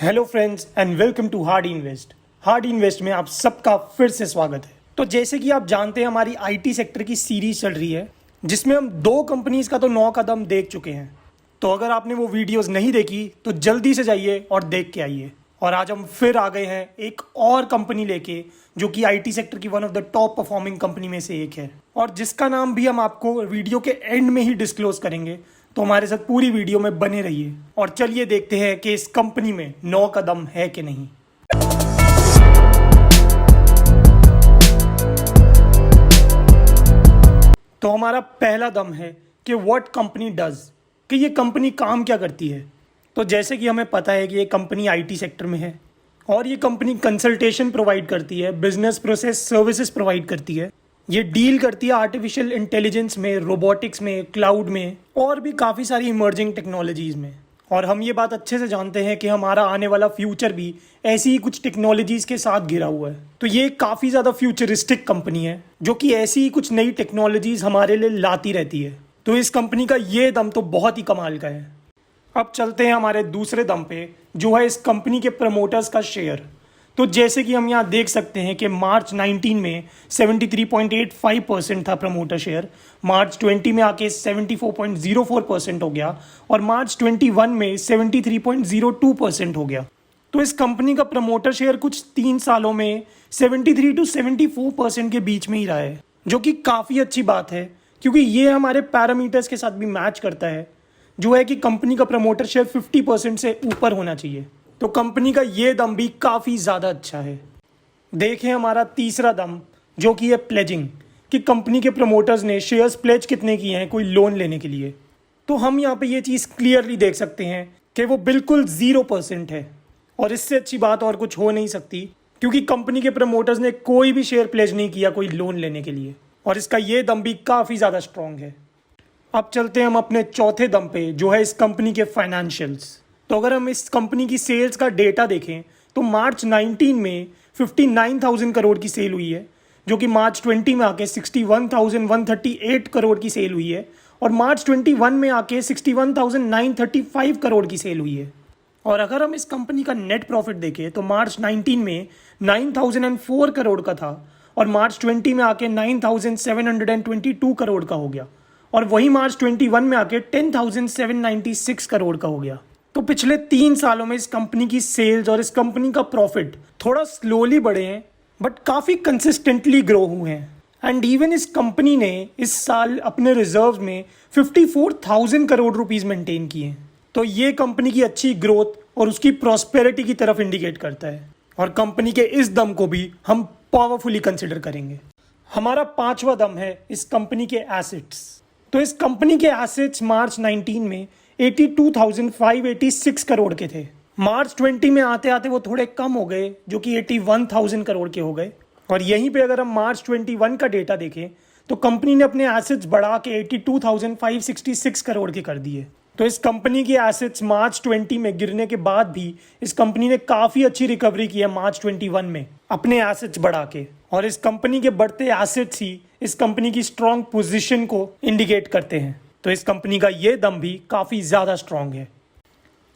Hello friends and welcome to Hard Invest. Hard Invest में आप सबका फिर से स्वागत है। तो जैसे कि आप जानते हैं हमारी आईटी सेक्टर की सीरीज चल रही है जिसमें हम दो कंपनीज का तो 9 कदम देख चुके हैं। तो अगर आपने वो वीडियोस नहीं देखी तो जल्दी से जाइए और देख के आइए। और आज हम फिर आ गए हैं एक और कंपनी लेके जो कि आईटी सेक्टर की one of the top performing company में से एक है और जिसका नाम भी हम आपको वीडियो के एंड में ही डिस्क्लोज करेंगे। तो हमारे साथ पूरी वीडियो में बने रहिए और चलिए देखते हैं कि इस कंपनी में 9 कदम है कि नहीं। तो हमारा पहला दम है कि व्हाट कंपनी डज, कि ये कंपनी काम क्या करती है। तो जैसे कि हमें पता है कि ये कंपनी आईटी सेक्टर में है और ये कंपनी कंसल्टेशन प्रोवाइड करती है, बिजनेस प्रोसेस सर्विसेज प्रोवाइड करती है। ये डील करती है आर्टिफिशियल इंटेलिजेंस में, रोबोटिक्स में, क्लाउड में और भी काफ़ी सारी इमर्जिंग टेक्नोलॉजीज़ में। और हम ये बात अच्छे से जानते हैं कि हमारा आने वाला फ्यूचर भी ऐसी ही कुछ टेक्नोलॉजीज़ के साथ घिरा हुआ है। तो ये काफ़ी ज़्यादा फ्यूचरिस्टिक कंपनी है जो कि ऐसी ही कुछ नई टेक्नोलॉजीज़ हमारे लिए लाती रहती है। तो इस कंपनी का ये दम तो बहुत ही कमाल का है। अब चलते हैं हमारे दूसरे दम पे जो है इस कंपनी के प्रमोटर्स का शेयर। तो जैसे कि हम यहाँ देख सकते हैं कि मार्च 19 में 73.85% था प्रमोटर शेयर, मार्च 20 में आके 74.04% हो गया और मार्च 21 में 73.02% हो गया। तो इस कंपनी का प्रमोटर शेयर कुछ 3 सालों में 73 to 74% के बीच में ही रहा है, जो कि काफ़ी अच्छी बात है क्योंकि ये हमारे पैरामीटर्स के साथ भी मैच करता है जो है कि कंपनी का प्रमोटर शेयर 50% से ऊपर होना चाहिए। तो कंपनी का ये दम भी काफ़ी ज़्यादा अच्छा है। देखें हमारा तीसरा दम जो कि है प्लेजिंग, कि कंपनी के प्रमोटर्स ने शेयर्स प्लेज कितने किए हैं कोई लोन लेने के लिए। तो हम यहाँ पे ये चीज़ क्लियरली देख सकते हैं कि वो बिल्कुल 0% है और इससे अच्छी बात और कुछ हो नहीं सकती क्योंकि कंपनी के प्रमोटर्स ने कोई भी शेयर प्लेज नहीं किया कोई लोन लेने के लिए और इसका ये दम भी काफ़ी ज़्यादा स्ट्रॉन्ग है। अब चलते हैं हम अपने चौथे दम पे जो है इस कंपनी के फाइनेंशियल्स। तो अगर हम इस कंपनी की सेल्स का डेटा देखें तो मार्च 19 में 59,000 करोड़ की सेल हुई है, जो कि मार्च 20 में आके 61,138 करोड़ की सेल हुई है और मार्च 21 में आके 61,935 करोड़ की सेल हुई है। और अगर हम इस कंपनी का नेट प्रॉफिट देखें तो मार्च 19 में 9,004 करोड़ का था और मार्च 20 में आके 9,722 करोड़ का हो गया और वही मार्च 21 में आके 10,796 करोड़ का हो गया। तो पिछले 3 सालों में इस कंपनी की सेल्स और इस कंपनी का प्रॉफिट थोड़ा स्लोली बढ़े हैं बट काफ़ी कंसिस्टेंटली ग्रो हुए हैं। एंड इवन इस कंपनी ने इस साल अपने रिजर्व में 54,000 करोड़ रुपीस मेंटेन किए हैं। तो ये कंपनी की अच्छी ग्रोथ और उसकी प्रॉस्पेरिटी की तरफ इंडिकेट करता है और कंपनी के इस दम को भी हम पावरफुली कंसिडर करेंगे। हमारा पांचवा दम है इस कंपनी के एसेट्स। तो इस कंपनी के एसेट्स मार्च 19 में 82,586 करोड़ के थे। मार्च 20 में आते आते वो थोड़े कम हो गए जो कि 81,000 करोड़ के हो गए और यहीं पे अगर हम मार्च 21 का डेटा देखें तो कंपनी ने अपने एसेट्स बढ़ा के 82,566 करोड़ के कर दिए। तो इस कंपनी की एसेट्स मार्च 20 में गिरने के बाद भी इस कंपनी ने काफ़ी अच्छी रिकवरी की है मार्च 21 में अपने एसेट्स बढ़ा के और इस कंपनी के बढ़ते एसेट्स ही इस कंपनी की स्ट्रॉन्ग पोजीशन को इंडिकेट करते हैं। तो इस कंपनी का ये दम भी काफ़ी ज़्यादा स्ट्रॉन्ग है।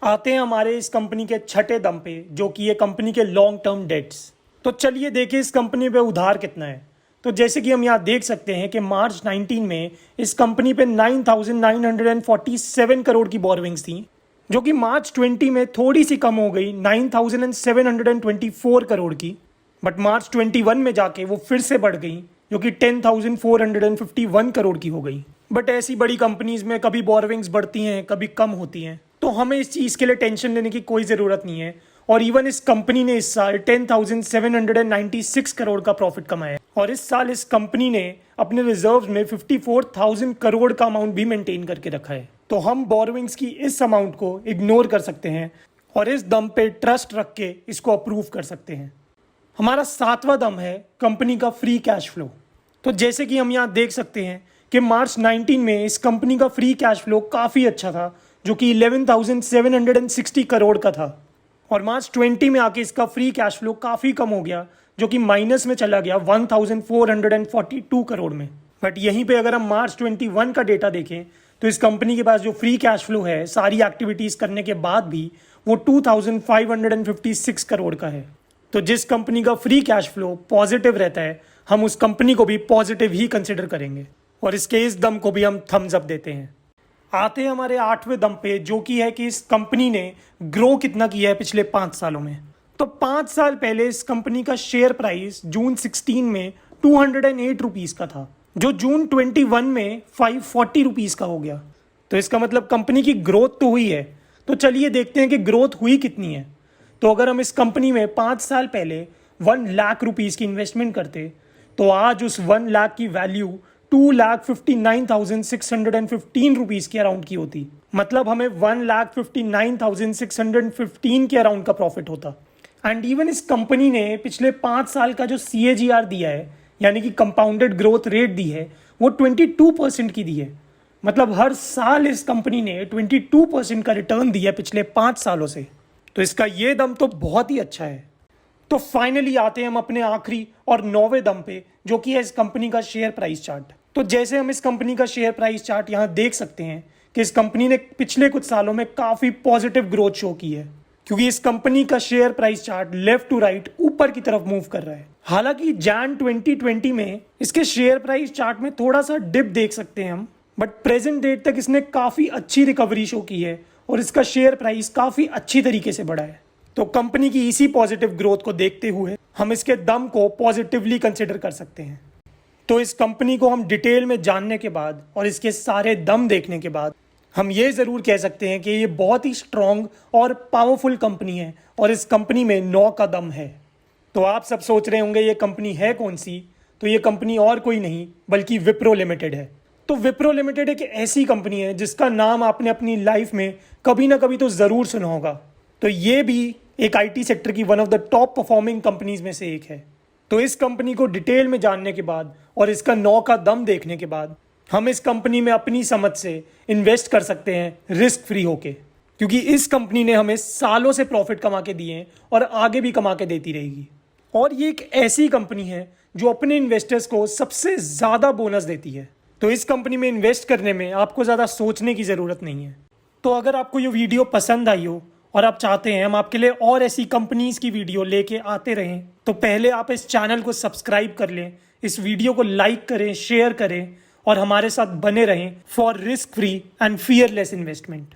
आते हैं हमारे इस कंपनी के छठे दम पे जो कि ये कंपनी के लॉन्ग टर्म डेट्स। तो चलिए देखें इस कंपनी पे उधार कितना है। तो जैसे कि हम यहाँ देख सकते हैं कि मार्च 19 में इस कंपनी पे 9,947 करोड़ की बोरोविंग्स थी जो कि मार्च 20 में थोड़ी सी कम हो गई 9,724 करोड़ की, बट मार्च 21 में जाके वो फिर से बढ़ गई जो कि 10,451 करोड़ की हो गई। बट ऐसी बड़ी कंपनीज में कभी बोरोविंग्स बढ़ती हैं कभी कम होती हैं, तो हमें इस चीज़ के लिए टेंशन लेने की कोई ज़रूरत नहीं है। और इवन इस कंपनी ने इस साल 10,796 करोड़ का प्रॉफिट कमाया और इस साल इस कंपनी ने अपने रिजर्व में 54,000 करोड़ का अमाउंट भी मेंटेन करके रखा है। तो हम बोरोविंग्स की इस अमाउंट को इग्नोर कर सकते हैं और इस दम पे ट्रस्ट रख के इसको अप्रूव कर सकते हैं। हमारा सातवां दम है कंपनी का फ्री कैश फ्लो। तो जैसे कि हम यहाँ देख सकते हैं कि मार्च 19 में इस कंपनी का फ्री कैश फ्लो काफ़ी अच्छा था जो कि 11,760 करोड़ का था और मार्च 20 में आके इसका फ्री कैश फ्लो काफ़ी कम हो गया जो कि माइनस में चला गया 1,442 करोड़ में। बट यहीं पे अगर हम मार्च 21 का डेटा देखें तो इस कंपनी के पास जो फ्री कैश फ्लो है सारी एक्टिविटीज़ करने के बाद भी वो 2556 करोड़ का है। तो जिस कंपनी का फ्री कैश फ्लो पॉजिटिव रहता है हम उस कंपनी को भी पॉजिटिव ही कंसिडर करेंगे और इसके इस दम को भी हम थम्स अप देते हैं। आते हैं हमारे 8वें दम पे, जो कि है कि इस कंपनी ने ग्रो कितना किया है पिछले 5 सालों में। तो 5 साल पहले इस कंपनी का शेयर प्राइस जून 16 में 208 रुपीज़ का था, जो जून 21 में 540 रुपीज़ का हो गया। तो इसका मतलब कंपनी की ग्रोथ तो हुई है। तो चलिए देखते हैं कि ग्रोथ हुई कितनी है। तो अगर हम इस कंपनी में 5 साल पहले 1 लाख रुपीज़ की इन्वेस्टमेंट करते तो आज उस 1 लाख की वैल्यू 2,59,615 रुपीज़ के अराउंड की होती। मतलब हमें 1,59,615 के अराउंड का प्रॉफिट होता। एंड इवन इस कंपनी ने पिछले 5 साल का जो CAGR दिया है, यानी कि कंपाउंडेड ग्रोथ रेट दी है, वो 22% की दी है। मतलब हर साल इस कंपनी ने 22% का रिटर्न दिया है पिछले 5 सालों से। तो इसका ये दम तो बहुत ही अच्छा है। तो फाइनली आते हैं हम अपने आखिरी और 9वें दम पे, जो कि है इस कंपनी का शेयर प्राइस चार्ट। तो जैसे हम इस कंपनी का शेयर प्राइस चार्ट यहाँ देख सकते हैं कि इस कंपनी ने पिछले कुछ सालों में काफ़ी पॉजिटिव ग्रोथ शो की है, क्योंकि इस कंपनी का share price chart left to right ऊपर की तरफ मूव कर रहा है। हालांकि जैन 2020 में इसके शेयर प्राइस चार्ट में थोड़ा सा डिप देख सकते हैं हम, बट प्रेजेंट डेट तक इसने काफ़ी अच्छी रिकवरी शो की है और इसका शेयर प्राइस काफ़ी अच्छी तरीके से बढ़ा है। तो कंपनी की इसी पॉजिटिव ग्रोथ को देखते हुए हम इसके दम को पॉजिटिवली कंसिडर कर सकते हैं। तो इस कंपनी को हम डिटेल में जानने के बाद और इसके सारे दम देखने के बाद हम ये ज़रूर कह सकते हैं कि ये बहुत ही स्ट्रॉन्ग और पावरफुल कंपनी है और इस कंपनी में 9 का दम है। तो आप सब सोच रहे होंगे ये कंपनी है कौन सी? तो ये कंपनी और कोई नहीं बल्कि विप्रो लिमिटेड है। तो विप्रो लिमिटेड एक ऐसी कंपनी है जिसका नाम आपने अपनी लाइफ में कभी ना कभी तो ज़रूर सुना होगा। तो ये भी एक IT सेक्टर की one of the top performing companies में से एक है। तो इस कंपनी को डिटेल में जानने के बाद और इसका 9 का दम देखने के बाद हम इस कंपनी में अपनी समझ से इन्वेस्ट कर सकते हैं रिस्क फ्री होके, क्योंकि इस कंपनी ने हमें सालों से प्रॉफिट कमा के दिए हैं और आगे भी कमा के देती रहेगी। और ये एक ऐसी कंपनी है जो अपने इन्वेस्टर्स को सबसे ज़्यादा बोनस देती है। तो इस कंपनी में इन्वेस्ट करने में आपको ज़्यादा सोचने की ज़रूरत नहीं है। तो अगर आपको ये वीडियो पसंद आई हो और आप चाहते हैं हम आपके लिए और ऐसी कंपनीज की वीडियो लेके आते रहें, तो पहले आप इस चैनल को सब्सक्राइब कर लें, इस वीडियो को लाइक करें, शेयर करें और हमारे साथ बने रहें for risk free and fearless investment.